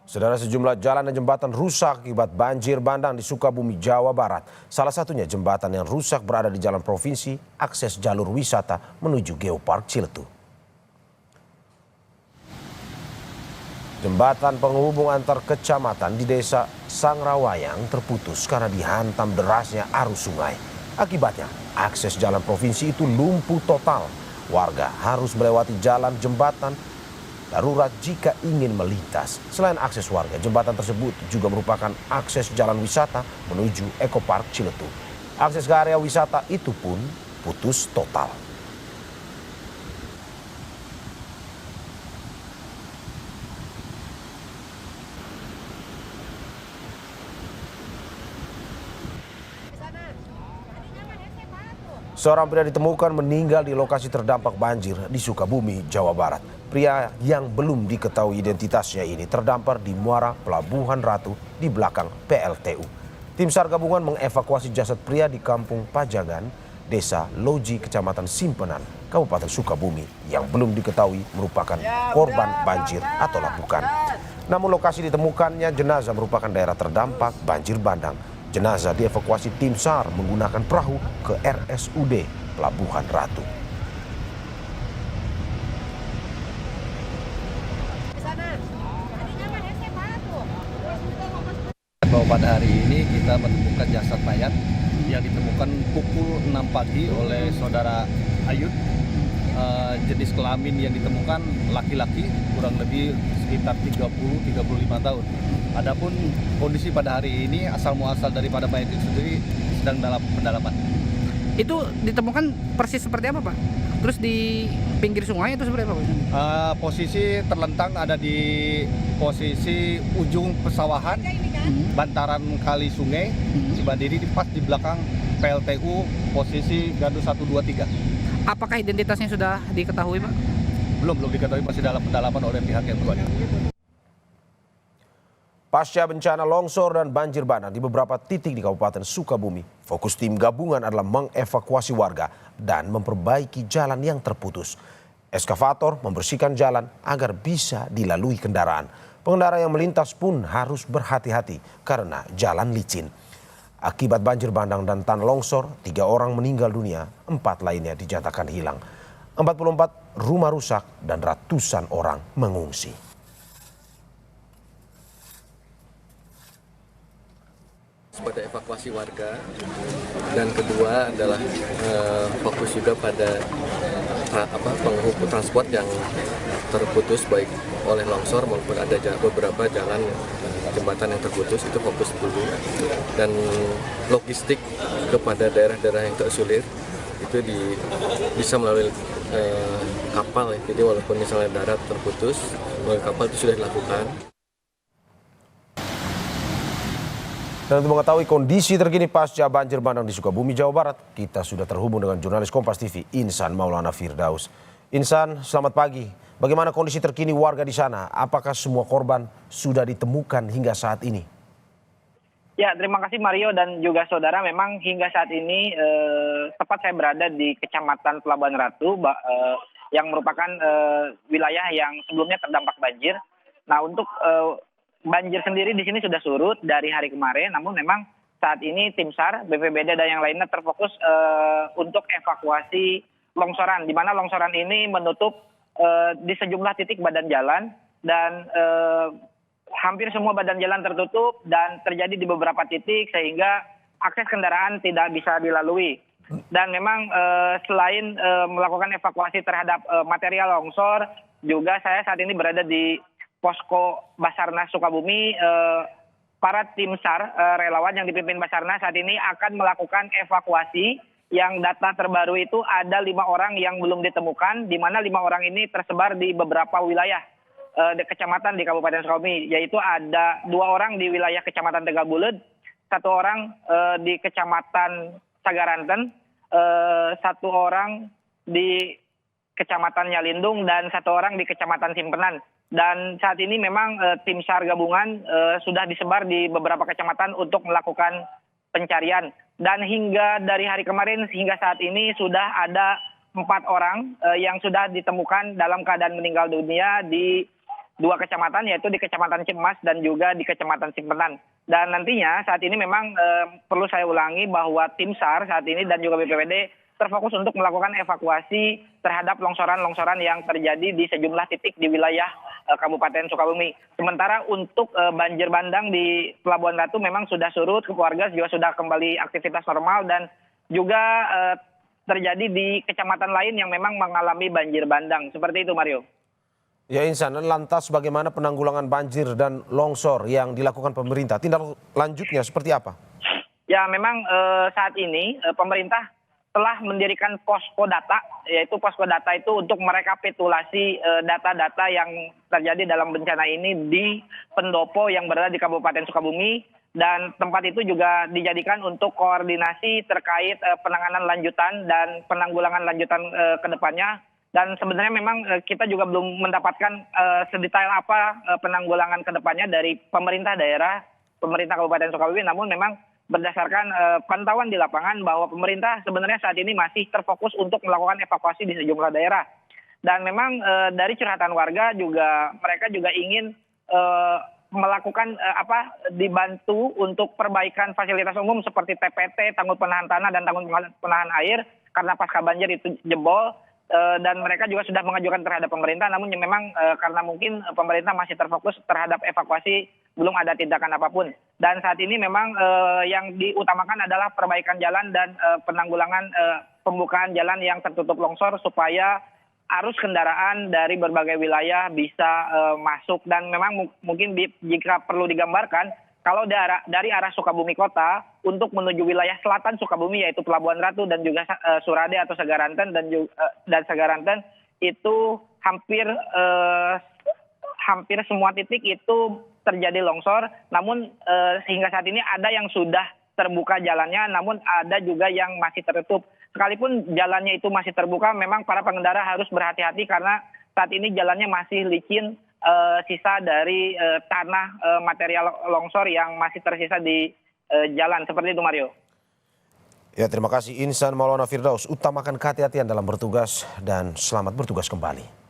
Saudara, sejumlah jalan dan jembatan rusak akibat banjir bandang di Sukabumi, Jawa Barat. Salah satunya jembatan yang rusak berada di jalan provinsi akses jalur wisata menuju Geopark Ciletu. Jembatan penghubung antar kecamatan di desa Sangrawayang terputus karena dihantam derasnya arus sungai. Akibatnya, akses jalan provinsi itu lumpuh total. Warga harus melewati jalan jembatan darurat jika ingin melintas. Selain akses warga, jembatan tersebut juga merupakan akses jalan wisata menuju Ekopark Ciletu. Akses ke area wisata itu pun putus total. Seorang pria ditemukan meninggal di lokasi terdampak banjir di Sukabumi, Jawa Barat. Pria yang belum diketahui identitasnya ini terdampar di muara Pelabuhan Ratu di belakang PLTU. Tim SAR gabungan mengevakuasi jasad pria di Kampung Pajagan, Desa Loji, Kecamatan Simpenan, Kabupaten Sukabumi yang belum diketahui merupakan korban banjir atau bukan. Namun lokasi ditemukannya jenazah merupakan daerah terdampak banjir bandang. Jenazah dievakuasi tim SAR menggunakan perahu ke RSUD Pelabuhan Ratu. Bahwa pada hari ini kita menemukan jasad mayat yang ditemukan pukul 6 pagi oleh saudara Ayud. Jenis kelamin yang ditemukan laki-laki, kurang lebih sekitar 30-35 tahun. Adapun kondisi pada hari ini asal muasal daripada mayat itu sendiri sedang dalam pendalaman. Itu ditemukan persis seperti apa, Pak? Terus di pinggir sungai itu seperti apa, Pak? Posisi terlentang ada di posisi ujung pesawahan, bantaran kali sungai Cibandiri, pas di belakang PLTU posisi Gardu 123. Apakah identitasnya sudah diketahui, Pak? Belum diketahui, masih dalam pendalaman oleh pihak yang berwajib. Pasca bencana longsor dan banjir bandang di beberapa titik di Kabupaten Sukabumi, fokus tim gabungan adalah mengevakuasi warga dan memperbaiki jalan yang terputus. Eskavator membersihkan jalan agar bisa dilalui kendaraan. Pengendara yang melintas pun harus berhati-hati karena jalan licin. Akibat banjir bandang dan tanah longsor, 3 orang meninggal dunia, 4 lainnya dinyatakan hilang. 44 rumah rusak dan ratusan orang mengungsi. Pada evakuasi warga, dan kedua adalah fokus juga pada penghubung transport yang terputus baik oleh longsor maupun ada beberapa jalan jembatan yang terputus, itu fokus dulu. Dan logistik kepada daerah-daerah yang tersulir itu bisa melalui kapal ya. Jadi walaupun misalnya darat terputus, melalui kapal itu sudah dilakukan. Dan untuk mengetahui kondisi terkini pasca banjir bandang di Sukabumi, Jawa Barat, kita sudah terhubung dengan jurnalis Kompas TV, Insan Maulana Firdaus. Insan, selamat pagi. Bagaimana kondisi terkini warga di sana? Apakah semua korban sudah ditemukan hingga saat ini? Ya, terima kasih Mario dan juga saudara. Memang hingga saat ini tepat saya berada di Kecamatan Pelabuhan Ratu, yang merupakan wilayah yang sebelumnya terdampak banjir. Nah, untuk banjir sendiri di sini sudah surut dari hari kemarin, namun memang saat ini tim SAR, BPBD dan yang lainnya terfokus untuk evakuasi longsoran, di mana longsoran ini menutup di sejumlah titik badan jalan dan hampir semua badan jalan tertutup dan terjadi di beberapa titik sehingga akses kendaraan tidak bisa dilalui. Dan memang selain melakukan evakuasi terhadap material longsor, juga saya saat ini berada di Posko Basarnas Sukabumi. Para tim SAR relawan yang dipimpin Basarnas saat ini akan melakukan evakuasi, yang data terbaru itu ada 5 orang yang belum ditemukan, di mana 5 orang ini tersebar di beberapa wilayah kecamatan di Kabupaten Sukabumi, yaitu ada 2 orang di wilayah Kecamatan Tegabuleud, 1 orang di Kecamatan Sagaranten, 1 orang di Kecamatan Nyalindung, dan 1 orang di Kecamatan Simpenan. Dan saat ini memang tim SAR gabungan sudah disebar di beberapa kecamatan untuk melakukan pencarian. Dan hingga dari hari kemarin hingga saat ini sudah ada 4 orang yang sudah ditemukan dalam keadaan meninggal dunia di dua kecamatan, yaitu di Kecamatan Cimas dan juga di Kecamatan Simpenan. Dan nantinya saat ini memang perlu saya ulangi bahwa tim SAR saat ini dan juga BPBD terfokus untuk melakukan evakuasi terhadap longsoran-longsoran yang terjadi di sejumlah titik di wilayah Kabupaten Sukabumi. Sementara untuk banjir bandang di Pelabuhan Ratu memang sudah surut, warga juga sudah kembali aktivitas normal dan juga terjadi di kecamatan lain yang memang mengalami banjir bandang. Seperti itu, Mario. Ya Insan, lantas bagaimana penanggulangan banjir dan longsor yang dilakukan pemerintah? Tindak lanjutnya seperti apa? Ya memang saat ini pemerintah telah mendirikan posko data, yaitu posko data itu untuk merekapitulasi data-data yang terjadi dalam bencana ini di pendopo yang berada di Kabupaten Sukabumi, dan tempat itu juga dijadikan untuk koordinasi terkait penanganan lanjutan dan penanggulangan lanjutan ke depannya. Dan sebenarnya memang kita juga belum mendapatkan sedetail apa penanggulangan ke depannya dari pemerintah daerah, pemerintah Kabupaten Sukabumi, namun memang berdasarkan pantauan di lapangan bahwa pemerintah sebenarnya saat ini masih terfokus untuk melakukan evakuasi di sejumlah daerah. Dan memang dari curhatan warga juga mereka juga ingin melakukan dibantu untuk perbaikan fasilitas umum seperti TPT, tanggul penahan tanah dan tanggul penahan air karena pasca banjir itu jebol. Dan mereka juga sudah mengajukan terhadap pemerintah, namun memang karena mungkin pemerintah masih terfokus terhadap evakuasi, belum ada tindakan apapun. Dan saat ini memang yang diutamakan adalah perbaikan jalan dan penanggulangan pembukaan jalan yang tertutup longsor supaya arus kendaraan dari berbagai wilayah bisa masuk. Dan memang mungkin jika perlu digambarkan, kalau dari arah Sukabumi Kota untuk menuju wilayah selatan Sukabumi yaitu Pelabuhan Ratu dan juga Surade atau Sagaranten dan Sagaranten itu hampir semua titik itu terjadi longsor. Namun hingga saat ini ada yang sudah terbuka jalannya, namun ada juga yang masih tertutup. Sekalipun jalannya itu masih terbuka, memang para pengendara harus berhati-hati karena saat ini jalannya masih licin. Sisa dari tanah material longsor yang masih tersisa di jalan. Seperti itu, Mario. Ya, terima kasih Insan Maulana Firdaus. Utamakan kehati-hatian dalam bertugas dan selamat bertugas kembali.